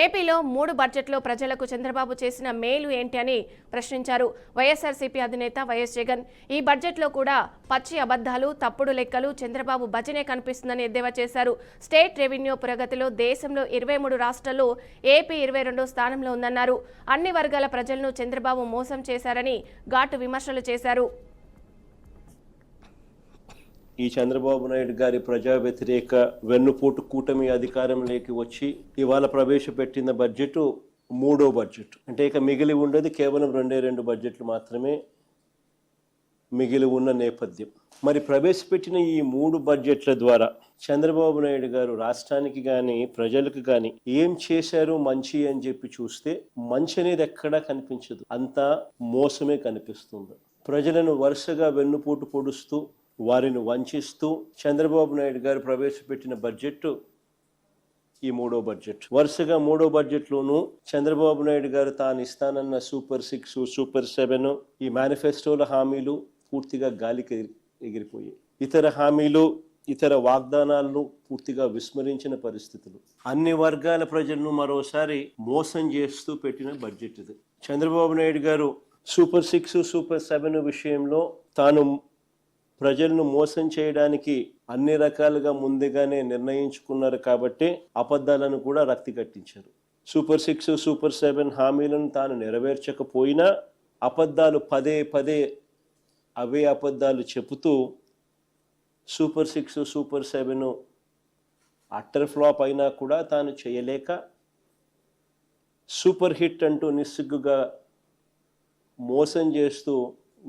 ఏపీలో 3 బడ్జెట్లో ప్రజలకు చంద్రబాబు చేసిన మేలు ఏంటి అని ప్రశ్నించారు వైఎస్ఆర్సీపీ అధినేత వైఎస్ జగన్. ఈ బడ్జెట్లో కూడా పచ్చి అబద్ధాలు, తప్పుడు లెక్కలు, చంద్రబాబు భజనే కనిపిస్తుందని ఎద్దేవా చేశారు. స్టేట్ రెవెన్యూ ప్రగతిలో దేశంలో 23 రాష్ట్రాల్లో ఏపీ 22వ స్థానంలో ఉందన్నారు. అన్ని వర్గాల ప్రజలను చంద్రబాబు మోసం చేశారని ఘాటు విమర్శలు చేశారు. ఈ చంద్రబాబు నాయుడు గారి ప్రజా వ్యతిరేక వెన్నుపోటు కూటమి అధికారంలోకి వచ్చి ఇవాళ ప్రవేశపెట్టిన బడ్జెట్ 3వ బడ్జెట్. అంటే ఇక మిగిలి ఉండేది కేవలం 2 బడ్జెట్లు మాత్రమే మిగిలి ఉన్న నేపథ్యం. మరి ప్రవేశపెట్టిన ఈ 3 బడ్జెట్ల ద్వారా చంద్రబాబు నాయుడు గారు రాష్ట్రానికి కానీ ప్రజలకు కానీ ఏం చేశారు మంచి అని చెప్పి చూస్తే మంచి అనేది ఎక్కడా కనిపించదు, అంతా మోసమే కనిపిస్తుంది. ప్రజలను వరుసగా వెన్నుపోటు పొడుస్తూ వారిని వంచిస్తూ చంద్రబాబు నాయుడు గారు ప్రవేశపెట్టిన బడ్జెట్ ఈ 3వ బడ్జెట్. వరుసగా 3వ బడ్జెట్లోనూ చంద్రబాబు నాయుడు గారు తాను ఇస్తానన్న సూపర్ 6, సూపర్ 7 ఈ మేనిఫెస్టోల హామీలు పూర్తిగా గాలికి ఎగిరిపోయాయి. ఇతర హామీలు, ఇతర వాగ్దానాలను పూర్తిగా విస్మరించిన పరిస్థితులు. అన్ని వర్గాల ప్రజలను మరోసారి మోసం చేస్తూ పెట్టిన బడ్జెట్ ఇది. చంద్రబాబు నాయుడు గారు సూపర్ 6, సూపర్ 7 విషయంలో తాను ప్రజలను మోసం చేయడానికి అన్ని రకాలుగా ముందుగానే నిర్ణయించుకున్నారు కాబట్టి అబద్ధాలను కూడా రక్తి కట్టించారు. సూపర్ 6, సూపర్ 7 హామీలను తాను నెరవేర్చకపోయినా అబద్ధాలు పదే అవే అబద్ధాలు చెబుతూ సూపర్ 6, సూపర్ 7 అట్టర్ ఫ్లాప్ అయినా కూడా తాను చేయలేక సూపర్ హిట్ అంటూ నిస్సిగ్గుగా మోసం చేస్తూ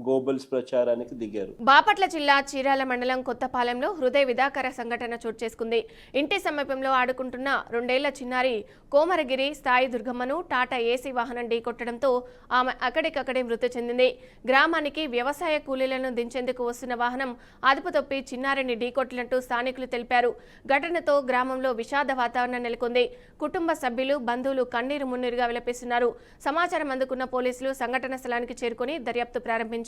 గోబల్స్ ప్రచారానికి దిగారు. బాపట్ల జిల్లా చీరాల మండలం కొత్తపాలెంలో హృదయ విదాకర సంఘటన చోటు చేసుకుంది. ఇంటి సమీపంలో ఆడుకుంటున్న 2 ఏళ్ల చిన్నారి కోమరగిరి స్థాయి దుర్గమ్మను టాటా ఏసీ వాహనం ఢీకొట్టడంతో ఆమె అక్కడికక్కడే మృతి చెందింది. గ్రామానికి వ్యవసాయ కూలీలను దించేందుకు వస్తున్న వాహనం అదుపు తప్పి చిన్నారిని ఢీకొట్టినట్టు స్థానికులు తెలిపారు. ఘటనతో గ్రామంలో విషాద వాతావరణం నెలకొంది. కుటుంబ సభ్యులు, బంధువులు కన్నీరు మున్నీరుగా విలపిస్తున్నారు. సమాచారం అందుకున్న పోలీసులు సంఘటన స్థలానికి చేరుకుని దర్యాప్తు ప్రారంభించారు.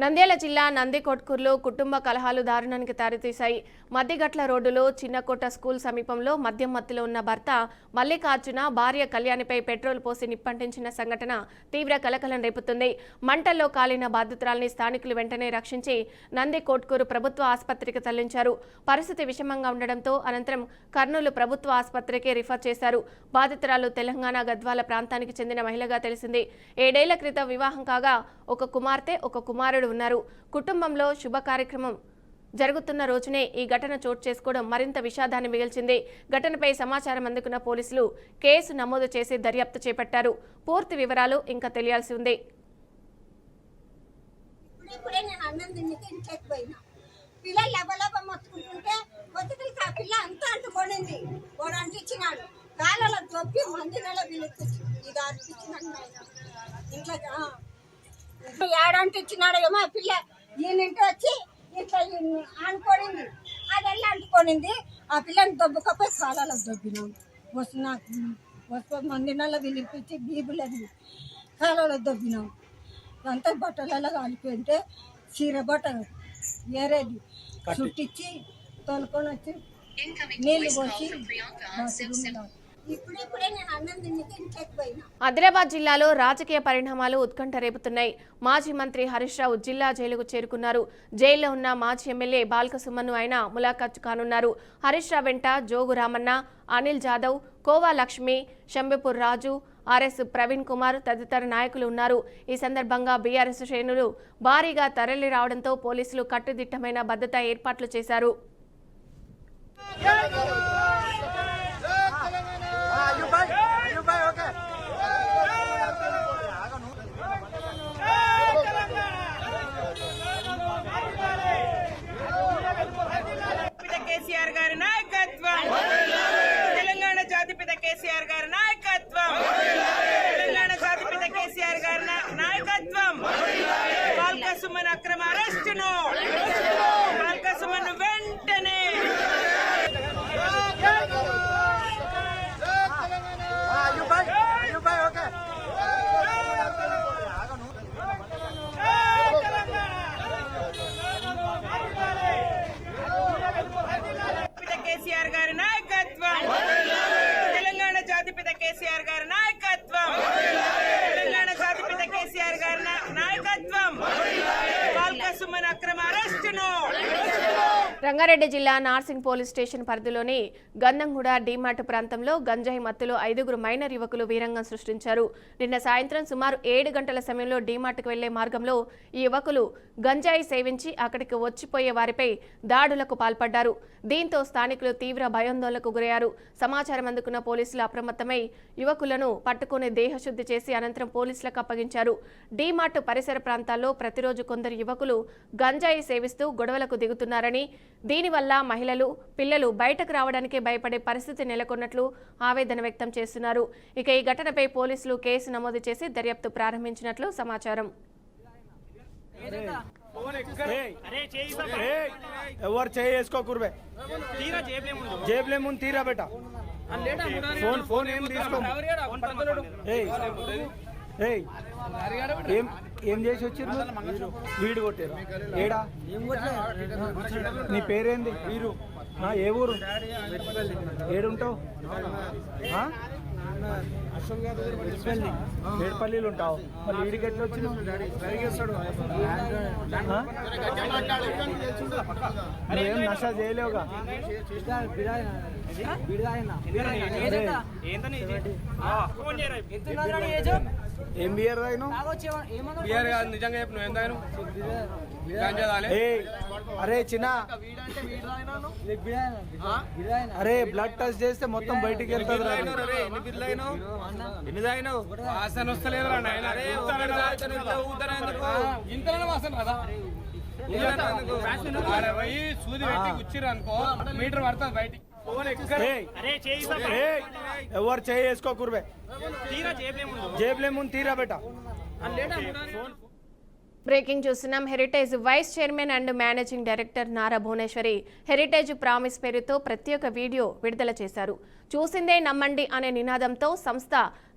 నంద్యాల జిల్లా నందికొట్కూరులో కుటుంబ కలహాలు దారుణానికి దారితీశాయి. మద్దిగట్ల రోడ్డులో చిన్నకోట స్కూల్ సమీపంలో మద్యం మత్తులో ఉన్న భర్త మల్లికార్జున భార్య కళ్యాణిపై పెట్రోల్ పోసి నిప్పంటించిన సంఘటన తీవ్ర కలకలం రేపుతుంది. మంటల్లో కాలిన బాధితురాల్ని స్థానికులు వెంటనే రక్షించి నందికొట్కూరు ప్రభుత్వ ఆసుపత్రికి తరలించారు. పరిస్థితి విషమంగా ఉండడంతో అనంతరం కర్నూలు ప్రభుత్వ ఆసుపత్రికి రిఫర్ చేశారు. బాధితురాలు తెలంగాణ గద్వాల ప్రాంతానికి చెందిన మహిళగా తెలిసింది. 7 ఏళ్ల క్రితం వివాహం కాగా ఒక కుమార్తె, ఒక కుమారుడు ఉన్నారు. కుటుంబంలో శుభ కార్యక్రమం జరుగుతున్న రోజునే ఈ ఘటన చోటు చేసుకోవడం మరింత విషాదాన్ని మిగిల్చింది. ఘటనపై సమాచారం అందుకున్న పోలీసులు కేసు నమోదు చేసి దర్యాప్తు చేపట్టారు. పూర్తి వివరాలు ఇంకా తెలియాల్సి ఉంది. ఏడంటిచ్చినాడేమో ఆ పిల్ల ఈయనింటి వచ్చి ఇట్లా అనుకోనింది, అది వెళ్ళి అంటుకోనింది. ఆ పిల్లని దొబ్బకపోయి కాలాలకు దొబ్బినాం. వస్తు మందినాల్లో విలిపించి బీబులని కాలాలో దొబ్బినాం. అంతా బట్టలలో కాలిపోయింటే చీర బట్ట వేరేది చుట్టించి తోలుకొని వచ్చి నీళ్ళు పోసి ఆదిలాబాద్ జిల్లాలో రాజకీయ పరిణామాలు ఉత్కంఠ రేపుతున్నాయి. మాజీ మంత్రి హరీష్ రావు జిల్లా జైలుకు చేరుకున్నారు. జైల్లో ఉన్న మాజీ ఎమ్మెల్యే బాల్కసుమన్ను ఆయన ములాఖాతు కానున్నారు. హరీష్ రావు వెంట జోగు రామన్న, అనిల్ జాదవ్, కోవా లక్ష్మి, శంబెపూర్ రాజు, ఆర్ఎస్ ప్రవీణ్ కుమార్ తదితర నాయకులు ఉన్నారు. ఈ సందర్భంగా బీఆర్ఎస్ శ్రేణులు భారీగా తరలి రావడంతో పోలీసులు కట్టుదిట్టమైన భద్రతా ఏర్పాట్లు చేశారు. కేసీఆర్ గారి నాయకత్వం, తెలంగాణ జాతిపిత కేసీఆర్ గారి నాయకత్వం, తెలంగాణ జాతిపిత కేసీఆర్ గారి నాయకత్వం, బాల్క సుమన్ అక్రమ అరెస్టును సంగారెడ్డి జిల్లా నార్సింగ్ పోలీస్ స్టేషన్ పరిధిలోని గంధంగూడ డీమార్ట్ ప్రాంతంలో గంజాయి మత్తులో 5 మైనర్ యువకులు వీరంగం సృష్టించారు. నిన్న సాయంత్రం సుమారు 7 గంటల సమయంలో డీమార్ట్కు వెళ్లే మార్గంలో ఈ యువకులు గంజాయి సేవించి అక్కడికి వచ్చిపోయే వారిపై దాడులకు పాల్పడ్డారు. దీంతో స్థానికులు తీవ్ర భయాందోళనకు గురయ్యారు. సమాచారం అందుకున్న పోలీసులు అప్రమత్తమై యువకులను పట్టుకుని దేహశుద్ధి చేసి అనంతరం పోలీసులకు అప్పగించారు. డీమార్ట్ పరిసర ప్రాంతాల్లో ప్రతిరోజు కొందరు యువకులు గంజాయి సేవిస్తూ గొడవలకు దిగుతున్నారని, దీనివల్ల మహిళలు, పిల్లలు బయటకు రావడానికి భయపడే పరిస్థితి నెలకొన్నట్లు ఆవేదన వ్యక్తం చేస్తున్నారు. ఇక ఈ ఘటనపై పోలీసులు కేసు నమోదు చేసి దర్యాప్తు ప్రారంభించినట్లు సమాచారం. ఎవరు చేసుకో కుర్బే జేబులే ముందు తీరా బేటా ఫోన్ ఏం తీసుకో ఏం చేసి వచ్చారు? వీడు కొట్టారు. ఏడా నీ పేరేంది? వీరు. ఏ ఊరు? ఏడుంటావు? ఏడుపల్లిలో ఉంటావు. మరి వీడికి ఎట్లా వచ్చినావు? నువ్వేం నషా చేయలేవుగా? ఏం బియర్ తాగినావు? అరే చిన్న, అరే బ్లడ్ టెస్ట్ చేస్తే మొత్తం బయటికి వెళ్తుంది. మీటర్ పడుతుంది బయటికి. ఎవరు చేసుకో కుర్బే జేబులే ముందు తీరా బేటా. బ్రేకింగ్ చూస్తున్నాం. Heritage vice chairman and managing director Nara Bhuvaneswari Heritage promise పేరుతో ప్రత్యేక వీడియో విడుదల చేశారు. చూసిందే నమ్మండి అనే నినాదంతో సంస్థ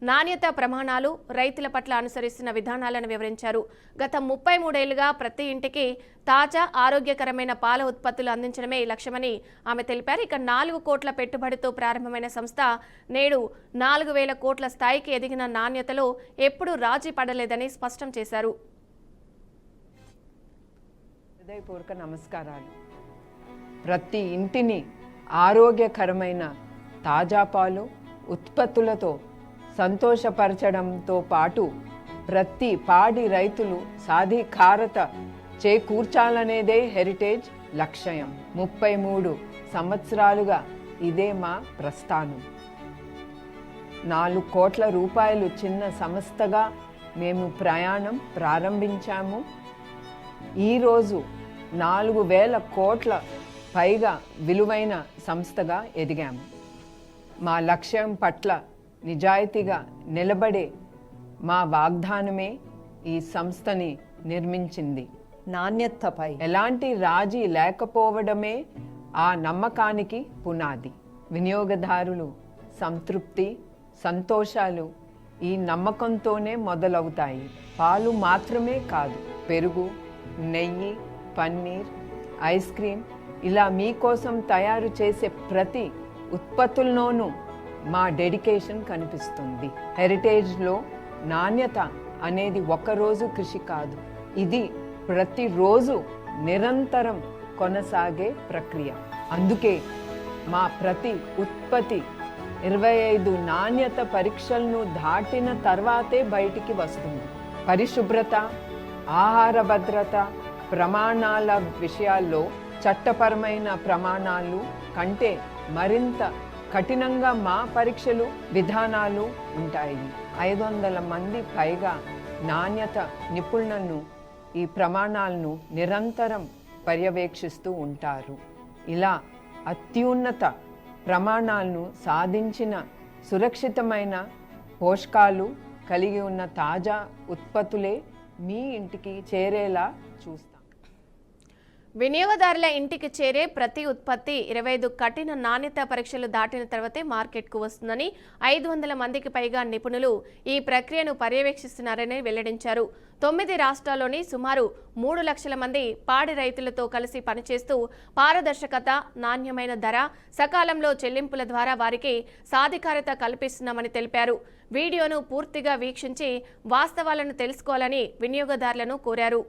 నాణ్యత ప్రమాణాలు, రైతుల పట్ల అనుసరిస్తున్న విధానాలను వివరించారు. గత 33 ఏళ్లుగా ప్రతి ఇంటికి తాజా ఆరోగ్యకరమైన పాల ఉత్పత్తులు అందించడమే లక్ష్యమని ఆమె తెలిపారు. ఇక 4 కోట్ల పెట్టుబడితో ప్రారంభమైన సంస్థ నేడు 4,000 కోట్ల స్థాయికి ఎదిగిన నాణ్యతలో ఎప్పుడూ రాజీ పడలేదని స్పష్టం చేశారు. హృదయపూర్వక నమస్కారాలు. ప్రతి ఇంటిని ఆరోగ్యకరమైన తాజా పాలు ఉత్పత్తులతో సంతోషపరచడంతో పాటు ప్రతి పాడి రైతులు సాధికారత చేకూర్చాలనేదే హెరిటేజ్ లక్ష్యం. 33 సంవత్సరాలుగా ఇదే మా ప్రస్థానం. 4 కోట్ల రూపాయలు చిన్న సంస్థగా మేము ప్రయాణం ప్రారంభించాము. ఈరోజు 4,000 కోట్ల పైగా విలువైన సంస్థగా ఎదిగాము. మా లక్ష్యం పట్ల నిజాయితీగా నిలబడే మా వాగ్దానమే ఈ సంస్థని నిర్మించింది. నాణ్యతపై ఎలాంటి రాజీ లేకపోవడమే ఆ నమ్మకానికి పునాది. వినియోగదారులు సంతృప్తి, సంతోషాలు ఈ నమ్మకంతోనే మొదలవుతాయి. పాలు మాత్రమే కాదు, పెరుగు, నెయ్యి, పన్నీర్, ఐస్ క్రీమ్ ఇలా మీకోసం తయారు చేసే ప్రతి ఉత్పత్తుల్లోనూ మా డెడికేషన్ కనిపిస్తుంది. హెరిటేజ్లో నాణ్యత అనేది ఒక్కరోజు కృషి కాదు, ఇది ప్రతిరోజు నిరంతరం కొనసాగే ప్రక్రియ. అందుకే మా ప్రతి ఉత్పత్తి 25 నాణ్యత పరీక్షలను దాటిన తర్వాతే బయటికి వస్తుంది. పరిశుభ్రత, ఆహార భద్రత ప్రమాణాల విషయాల్లో చట్టపరమైన ప్రమాణాలు కంటే మరింత కఠినంగా మా పరీక్షలు, విధానాలు ఉంటాయి. 500 మంది పైగా నాణ్యత నిపుణులను ఈ ప్రమాణాలను నిరంతరం పర్యవేక్షిస్తూ ఉంటారు. ఇలా అత్యున్నత ప్రమాణాలను సాధించిన సురక్షితమైన పోషకాలు కలిగి ఉన్న తాజా ఉత్పత్తులే మీ ఇంటికి చేరేలా చూస్తాం. వినియోగదారుల ఇంటికి చేరే ప్రతి ఉత్పత్తి 25 కఠిన నాణ్యత పరీక్షలు దాటిన తర్వాతే మార్కెట్కు వస్తుందని 500 మందికి పైగా నిపుణులు ఈ ప్రక్రియను పర్యవేక్షిస్తున్నారని వెల్లడించారు. 9 రాష్ట్రాల్లోని సుమారు 3 లక్షల మంది పాడి రైతులతో కలిసి పనిచేస్తూ పారదర్శకత, నాణ్యమైన ధర, సకాలంలో చెల్లింపుల ద్వారా వారికి సాధికారత కల్పిస్తున్నామని తెలిపారు. వీడియోను పూర్తిగా వీక్షించి వాస్తవాలను తెలుసుకోవాలని వినియోగదారులను కోరారు.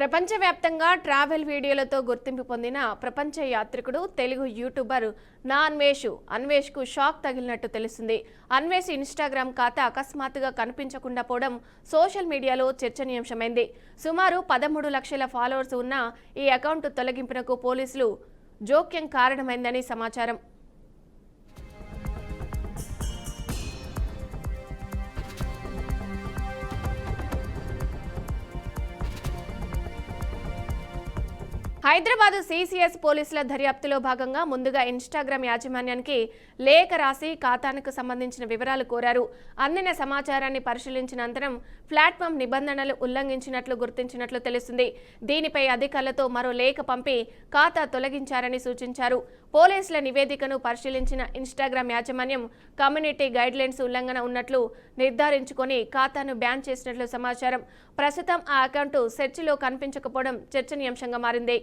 ప్రపంచవ్యాప్తంగా ట్రావెల్ వీడియోలతో గుర్తింపు పొందిన ప్రపంచ యాత్రికుడు తెలుగు యూట్యూబర్ నా అన్వేష్కు షాక్ తగిలినట్టు తెలుస్తుంది. అన్వేష్ ఇన్స్టాగ్రామ్ ఖాతా అకస్మాత్తుగా కనిపించకుండా పోవడం సోషల్ మీడియాలో చర్చనీయాంశమైంది. సుమారు 13 లక్షల ఫాలోవర్స్ ఉన్న ఈ అకౌంట్ తొలగింపునకు పోలీసులు జోక్యం కారణమైందని సమాచారం. హైదరాబాద్ సిసిఎస్ పోలీసుల దర్యాప్తులో భాగంగా ముందుగా ఇన్స్టాగ్రామ్ యాజమాన్యానికి లేఖ రాసి ఖాతాకు సంబంధించిన వివరాలు కోరారు. అందిన సమాచారాన్ని పరిశీలించిన అనంతరం ప్లాట్ఫామ్ నిబంధనలు ఉల్లంఘించినట్లు గుర్తించినట్లు తెలుస్తుంది. దీనిపై అధికారులతో మరో లేఖ పంపి ఖాతా తొలగించారని సూచించారు. పోలీసుల నివేదికను పరిశీలించిన ఇన్స్టాగ్రామ్ యాజమాన్యం కమ్యూనిటీ గైడ్లైన్స్ ఉల్లంఘన ఉన్నట్లు నిర్ధారించుకొని ఖాతాను బ్యాన్ చేసినట్లు సమాచారం. ప్రస్తుతం ఆ అకౌంట్ సెర్చ్లో కనిపించకపోవడం చర్చనీయాంశంగా మారింది.